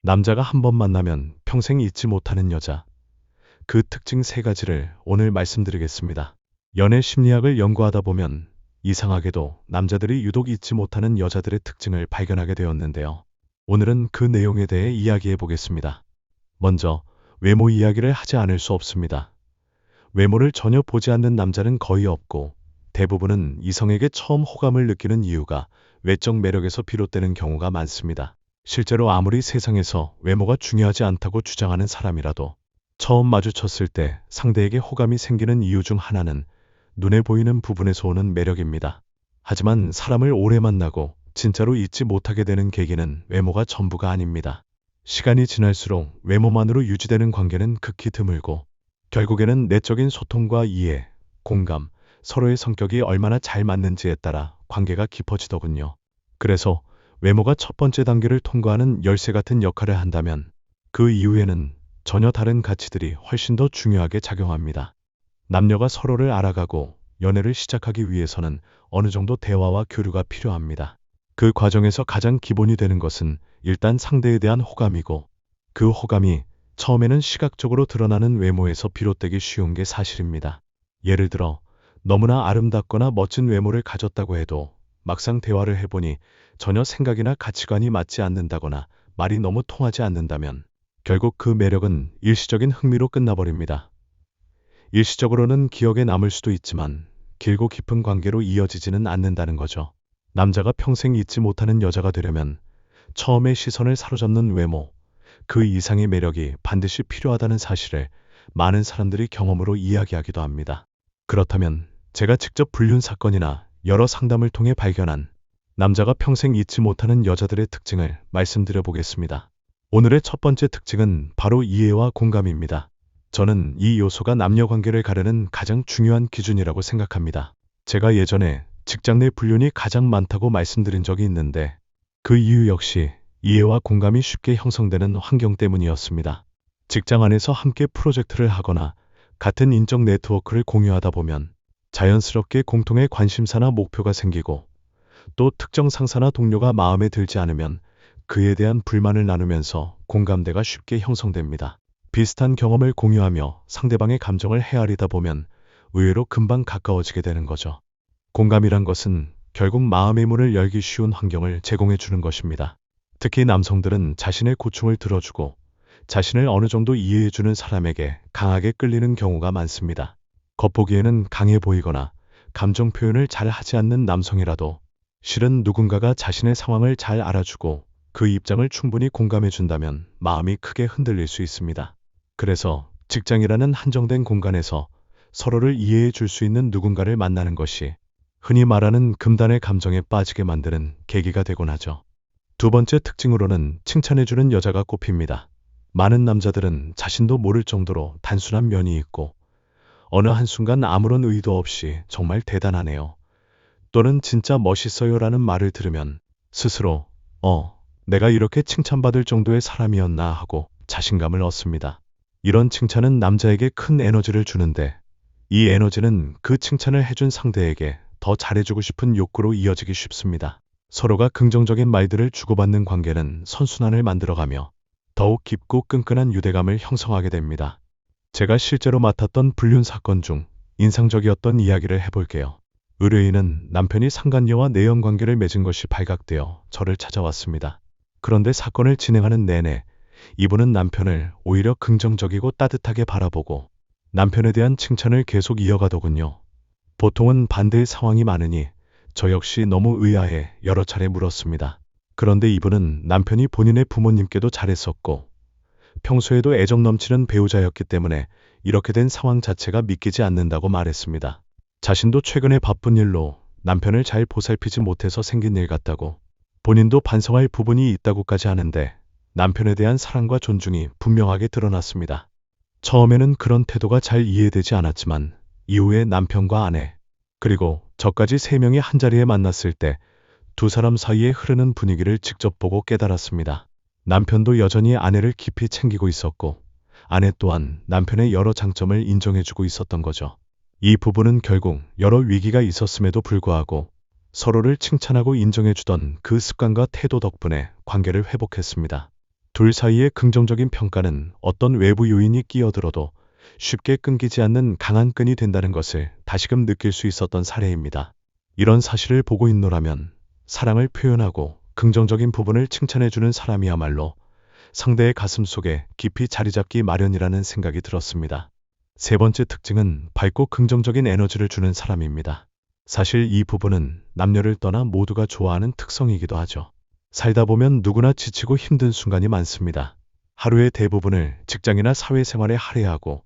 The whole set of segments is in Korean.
남자가 한 번 만나면 평생 잊지 못하는 여자. 그 특징 세 가지를 오늘 말씀드리겠습니다. 연애 심리학을 연구하다 보면 이상하게도 남자들이 유독 잊지 못하는 여자들의 특징을 발견하게 되었는데요. 오늘은 그 내용에 대해 이야기해 보겠습니다. 먼저 외모 이야기를 하지 않을 수 없습니다. 외모를 전혀 보지 않는 남자는 거의 없고 대부분은 이성에게 처음 호감을 느끼는 이유가 외적 매력에서 비롯되는 경우가 많습니다. 실제로 아무리 세상에서 외모가 중요하지 않다고 주장하는 사람이라도 처음 마주쳤을 때 상대에게 호감이 생기는 이유 중 하나는 눈에 보이는 부분에서 오는 매력입니다. 하지만 사람을 오래 만나고 진짜로 잊지 못하게 되는 계기는 외모가 전부가 아닙니다. 시간이 지날수록 외모만으로 유지되는 관계는 극히 드물고 결국에는 내적인 소통과 이해, 공감, 서로의 성격이 얼마나 잘 맞는지에 따라 관계가 깊어지더군요. 그래서 외모가 첫 번째 단계를 통과하는 열쇠 같은 역할을 한다면 그 이후에는 전혀 다른 가치들이 훨씬 더 중요하게 작용합니다. 남녀가 서로를 알아가고 연애를 시작하기 위해서는 어느 정도 대화와 교류가 필요합니다. 그 과정에서 가장 기본이 되는 것은 일단 상대에 대한 호감이고 그 호감이 처음에는 시각적으로 드러나는 외모에서 비롯되기 쉬운 게 사실입니다. 예를 들어 너무나 아름답거나 멋진 외모를 가졌다고 해도 막상 대화를 해보니 전혀 생각이나 가치관이 맞지 않는다거나 말이 너무 통하지 않는다면 결국 그 매력은 일시적인 흥미로 끝나버립니다. 일시적으로는 기억에 남을 수도 있지만 길고 깊은 관계로 이어지지는 않는다는 거죠. 남자가 평생 잊지 못하는 여자가 되려면 처음에 시선을 사로잡는 외모, 그 이상의 매력이 반드시 필요하다는 사실을 많은 사람들이 경험으로 이야기하기도 합니다. 그렇다면 제가 직접 불륜 사건이나 여러 상담을 통해 발견한 남자가 평생 잊지 못하는 여자들의 특징을 말씀드려 보겠습니다. 오늘의 첫 번째 특징은 바로 이해와 공감입니다. 저는 이 요소가 남녀 관계를 가르는 가장 중요한 기준이라고 생각합니다. 제가 예전에 직장 내 불륜이 가장 많다고 말씀드린 적이 있는데 그 이유 역시 이해와 공감이 쉽게 형성되는 환경 때문이었습니다. 직장 안에서 함께 프로젝트를 하거나 같은 인적 네트워크를 공유하다 보면 자연스럽게 공통의 관심사나 목표가 생기고 또 특정 상사나 동료가 마음에 들지 않으면 그에 대한 불만을 나누면서 공감대가 쉽게 형성됩니다. 비슷한 경험을 공유하며 상대방의 감정을 헤아리다 보면 의외로 금방 가까워지게 되는 거죠. 공감이란 것은 결국 마음의 문을 열기 쉬운 환경을 제공해 주는 것입니다. 특히 남성들은 자신의 고충을 들어주고 자신을 어느 정도 이해해 주는 사람에게 강하게 끌리는 경우가 많습니다. 겉보기에는 강해 보이거나 감정 표현을 잘 하지 않는 남성이라도 실은 누군가가 자신의 상황을 잘 알아주고 그 입장을 충분히 공감해 준다면 마음이 크게 흔들릴 수 있습니다. 그래서 직장이라는 한정된 공간에서 서로를 이해해 줄 수 있는 누군가를 만나는 것이 흔히 말하는 금단의 감정에 빠지게 만드는 계기가 되곤 하죠. 두 번째 특징으로는 칭찬해주는 여자가 꼽힙니다. 많은 남자들은 자신도 모를 정도로 단순한 면이 있고 어느 한순간 아무런 의도 없이 정말 대단하네요. 또는 진짜 멋있어요 라는 말을 들으면 스스로 내가 이렇게 칭찬받을 정도의 사람이었나 하고 자신감을 얻습니다. 이런 칭찬은 남자에게 큰 에너지를 주는데 이 에너지는 그 칭찬을 해준 상대에게 더 잘해주고 싶은 욕구로 이어지기 쉽습니다. 서로가 긍정적인 말들을 주고받는 관계는 선순환을 만들어가며 더욱 깊고 끈끈한 유대감을 형성하게 됩니다. 제가 실제로 맡았던 불륜 사건 중 인상적이었던 이야기를 해볼게요. 의뢰인은 남편이 상간녀와 내연 관계를 맺은 것이 발각되어 저를 찾아왔습니다. 그런데 사건을 진행하는 내내 이분은 남편을 오히려 긍정적이고 따뜻하게 바라보고 남편에 대한 칭찬을 계속 이어가더군요. 보통은 반대의 상황이 많으니 저 역시 너무 의아해 여러 차례 물었습니다. 그런데 이분은 남편이 본인의 부모님께도 잘했었고 평소에도 애정 넘치는 배우자였기 때문에 이렇게 된 상황 자체가 믿기지 않는다고 말했습니다. 자신도 최근에 바쁜 일로 남편을 잘 보살피지 못해서 생긴 일 같다고 본인도 반성할 부분이 있다고까지 하는데 남편에 대한 사랑과 존중이 분명하게 드러났습니다. 처음에는 그런 태도가 잘 이해되지 않았지만 이후에 남편과 아내 그리고 저까지 세 명이 한자리에 만났을 때 두 사람 사이에 흐르는 분위기를 직접 보고 깨달았습니다. 남편도 여전히 아내를 깊이 챙기고 있었고 아내 또한 남편의 여러 장점을 인정해주고 있었던 거죠. 이 부부는 결국 여러 위기가 있었음에도 불구하고 서로를 칭찬하고 인정해주던 그 습관과 태도 덕분에 관계를 회복했습니다. 둘 사이의 긍정적인 평가는 어떤 외부 요인이 끼어들어도 쉽게 끊기지 않는 강한 끈이 된다는 것을 다시금 느낄 수 있었던 사례입니다. 이런 사실을 보고 있노라면 사랑을 표현하고 긍정적인 부분을 칭찬해주는 사람이야말로 상대의 가슴 속에 깊이 자리 잡기 마련이라는 생각이 들었습니다. 세 번째 특징은 밝고 긍정적인 에너지를 주는 사람입니다. 사실 이 부분은 남녀를 떠나 모두가 좋아하는 특성이기도 하죠. 살다 보면 누구나 지치고 힘든 순간이 많습니다. 하루의 대부분을 직장이나 사회생활에 할애하고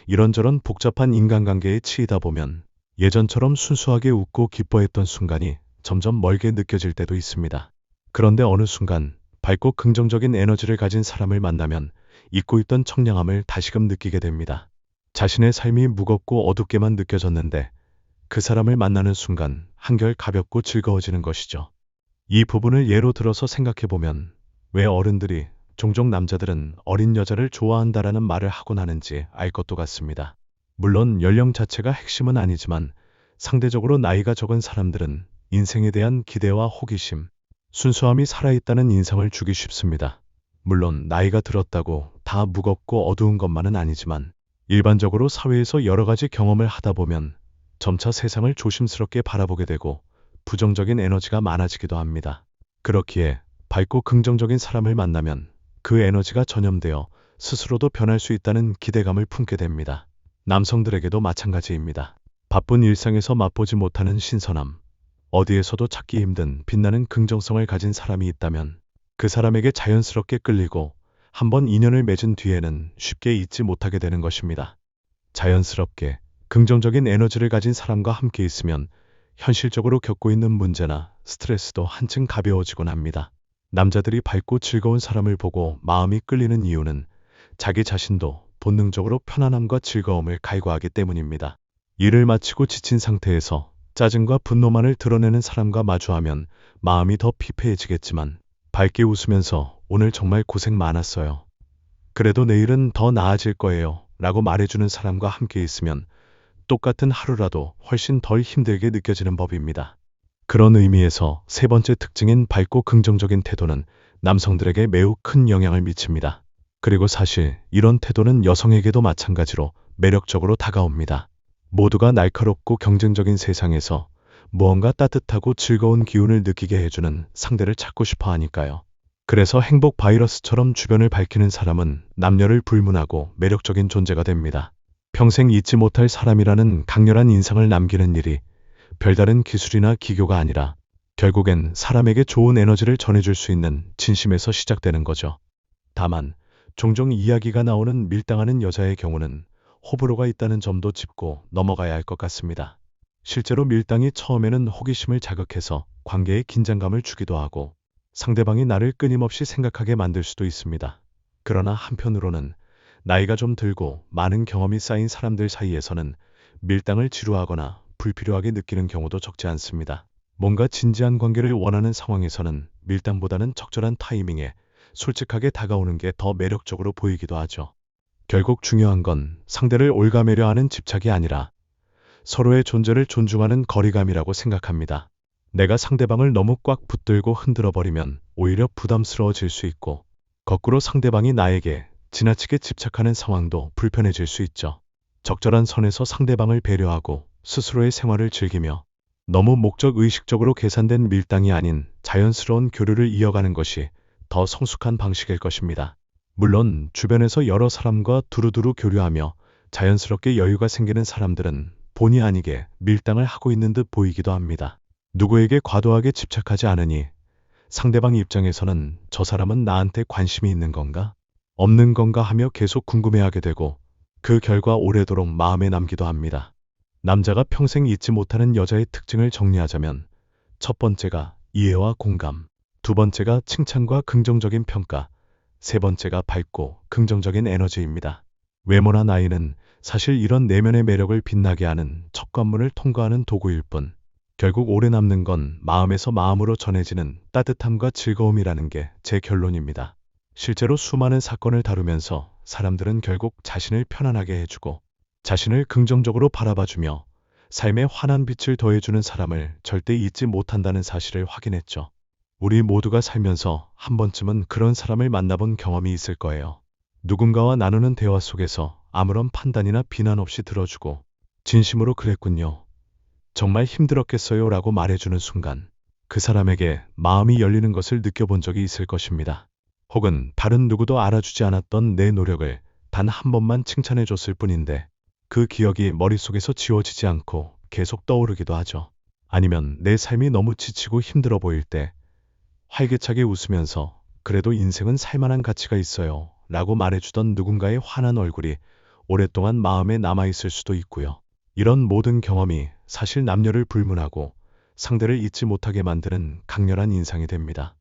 이런저런 복잡한 인간관계에 치이다 보면 예전처럼 순수하게 웃고 기뻐했던 순간이 점점 멀게 느껴질 때도 있습니다. 그런데 어느 순간 밝고 긍정적인 에너지를 가진 사람을 만나면 잊고 있던 청량함을 다시금 느끼게 됩니다. 자신의 삶이 무겁고 어둡게만 느껴졌는데 그 사람을 만나는 순간 한결 가볍고 즐거워지는 것이죠. 이 부분을 예로 들어서 생각해보면 왜 어른들이 종종 남자들은 어린 여자를 좋아한다라는 말을 하곤 하는지 알 것도 같습니다. 물론 연령 자체가 핵심은 아니지만 상대적으로 나이가 적은 사람들은 인생에 대한 기대와 호기심, 순수함이 살아있다는 인상을 주기 쉽습니다. 물론 나이가 들었다고 다 무겁고 어두운 것만은 아니지만 일반적으로 사회에서 여러 가지 경험을 하다 보면 점차 세상을 조심스럽게 바라보게 되고 부정적인 에너지가 많아지기도 합니다. 그렇기에 밝고 긍정적인 사람을 만나면 그 에너지가 전염되어 스스로도 변할 수 있다는 기대감을 품게 됩니다. 남성들에게도 마찬가지입니다. 바쁜 일상에서 맛보지 못하는 신선함, 어디에서도 찾기 힘든 빛나는 긍정성을 가진 사람이 있다면 그 사람에게 자연스럽게 끌리고 한번 인연을 맺은 뒤에는 쉽게 잊지 못하게 되는 것입니다. 자연스럽게 긍정적인 에너지를 가진 사람과 함께 있으면 현실적으로 겪고 있는 문제나 스트레스도 한층 가벼워지곤 합니다. 남자들이 밝고 즐거운 사람을 보고 마음이 끌리는 이유는 자기 자신도 본능적으로 편안함과 즐거움을 갈구하기 때문입니다. 일을 마치고 지친 상태에서 짜증과 분노만을 드러내는 사람과 마주하면 마음이 더 피폐해지겠지만 밝게 웃으면서 오늘 정말 고생 많았어요. 그래도 내일은 더 나아질 거예요. 라고 말해주는 사람과 함께 있으면 똑같은 하루라도 훨씬 덜 힘들게 느껴지는 법입니다. 그런 의미에서 세 번째 특징인 밝고 긍정적인 태도는 남성들에게 매우 큰 영향을 미칩니다. 그리고 사실 이런 태도는 여성에게도 마찬가지로 매력적으로 다가옵니다. 모두가 날카롭고 경쟁적인 세상에서 무언가 따뜻하고 즐거운 기운을 느끼게 해주는 상대를 찾고 싶어 하니까요. 그래서 행복 바이러스처럼 주변을 밝히는 사람은 남녀를 불문하고 매력적인 존재가 됩니다. 평생 잊지 못할 사람이라는 강렬한 인상을 남기는 일이 별다른 기술이나 기교가 아니라 결국엔 사람에게 좋은 에너지를 전해줄 수 있는 진심에서 시작되는 거죠. 다만 종종 이야기가 나오는 밀당하는 여자의 경우는 호불호가 있다는 점도 짚고 넘어가야 할 것 같습니다. 실제로 밀당이 처음에는 호기심을 자극해서 관계에 긴장감을 주기도 하고 상대방이 나를 끊임없이 생각하게 만들 수도 있습니다. 그러나 한편으로는 나이가 좀 들고 많은 경험이 쌓인 사람들 사이에서는 밀당을 지루하거나 불필요하게 느끼는 경우도 적지 않습니다. 뭔가 진지한 관계를 원하는 상황에서는 밀당보다는 적절한 타이밍에 솔직하게 다가오는 게 더 매력적으로 보이기도 하죠. 결국 중요한 건 상대를 올가매려 하는 집착이 아니라 서로의 존재를 존중하는 거리감이라고 생각합니다. 내가 상대방을 너무 꽉 붙들고 흔들어 버리면 오히려 부담스러워질 수 있고 거꾸로 상대방이 나에게 지나치게 집착하는 상황도 불편해질 수 있죠. 적절한 선에서 상대방을 배려하고 스스로의 생활을 즐기며 너무 목적의식적으로 계산된 밀당이 아닌 자연스러운 교류를 이어가는 것이 더 성숙한 방식일 것입니다. 물론 주변에서 여러 사람과 두루두루 교류하며 자연스럽게 여유가 생기는 사람들은 본의 아니게 밀당을 하고 있는 듯 보이기도 합니다. 누구에게 과도하게 집착하지 않으니 상대방 입장에서는 저 사람은 나한테 관심이 있는 건가? 없는 건가 하며 계속 궁금해하게 되고 그 결과 오래도록 마음에 남기도 합니다. 남자가 평생 잊지 못하는 여자의 특징을 정리하자면 첫 번째가 이해와 공감, 두 번째가 칭찬과 긍정적인 평가, 세 번째가 밝고 긍정적인 에너지입니다. 외모나 나이는 사실 이런 내면의 매력을 빛나게 하는 첫 관문을 통과하는 도구일 뿐 결국 오래 남는 건 마음에서 마음으로 전해지는 따뜻함과 즐거움이라는 게 제 결론입니다. 실제로 수많은 사건을 다루면서 사람들은 결국 자신을 편안하게 해주고 자신을 긍정적으로 바라봐주며 삶에 환한 빛을 더해주는 사람을 절대 잊지 못한다는 사실을 확인했죠. 우리 모두가 살면서 한 번쯤은 그런 사람을 만나본 경험이 있을 거예요. 누군가와 나누는 대화 속에서 아무런 판단이나 비난 없이 들어주고 진심으로 그랬군요. 정말 힘들었겠어요 라고 말해주는 순간 그 사람에게 마음이 열리는 것을 느껴본 적이 있을 것입니다. 혹은 다른 누구도 알아주지 않았던 내 노력을 단 한 번만 칭찬해 줬을 뿐인데 그 기억이 머릿속에서 지워지지 않고 계속 떠오르기도 하죠. 아니면 내 삶이 너무 지치고 힘들어 보일 때 활기차게 웃으면서 그래도 인생은 살만한 가치가 있어요 라고 말해주던 누군가의 환한 얼굴이 오랫동안 마음에 남아있을 수도 있고요. 이런 모든 경험이 사실 남녀를 불문하고 상대를 잊지 못하게 만드는 강렬한 인상이 됩니다.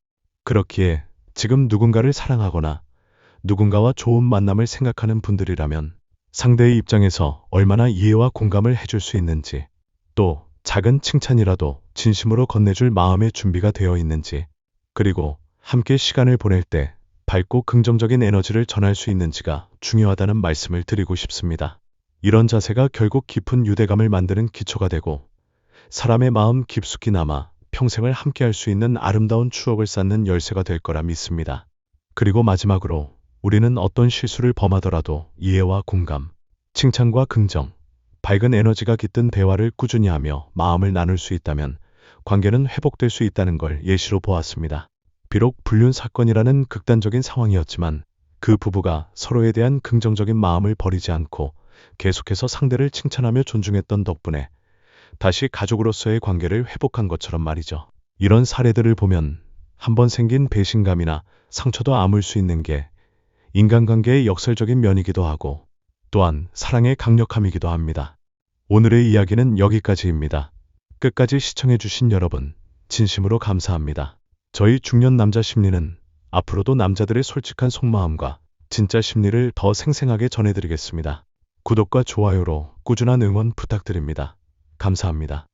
그렇기에 지금 누군가를 사랑하거나 누군가와 좋은 만남을 생각하는 분들이라면 상대의 입장에서 얼마나 이해와 공감을 해줄 수 있는지, 또 작은 칭찬이라도 진심으로 건네줄 마음의 준비가 되어 있는지, 그리고 함께 시간을 보낼 때 밝고 긍정적인 에너지를 전할 수 있는지가 중요하다는 말씀을 드리고 싶습니다. 이런 자세가 결국 깊은 유대감을 만드는 기초가 되고 사람의 마음 깊숙이 남아 평생을 함께할 수 있는 아름다운 추억을 쌓는 열쇠가 될 거라 믿습니다. 그리고 마지막으로 우리는 어떤 실수를 범하더라도 이해와 공감, 칭찬과 긍정, 밝은 에너지가 깃든 대화를 꾸준히 하며 마음을 나눌 수 있다면 관계는 회복될 수 있다는 걸 예시로 보았습니다. 비록 불륜 사건이라는 극단적인 상황이었지만 그 부부가 서로에 대한 긍정적인 마음을 버리지 않고 계속해서 상대를 칭찬하며 존중했던 덕분에 다시 가족으로서의 관계를 회복한 것처럼 말이죠. 이런 사례들을 보면 한번 생긴 배신감이나 상처도 아물 수 있는 게 인간관계의 역설적인 면이기도 하고 또한 사랑의 강력함이기도 합니다. 오늘의 이야기는 여기까지입니다. 끝까지 시청해주신 여러분, 진심으로 감사합니다. 저희 중년 남자 심리는 앞으로도 남자들의 솔직한 속마음과 진짜 심리를 더 생생하게 전해드리겠습니다. 구독과 좋아요로 꾸준한 응원 부탁드립니다. 감사합니다.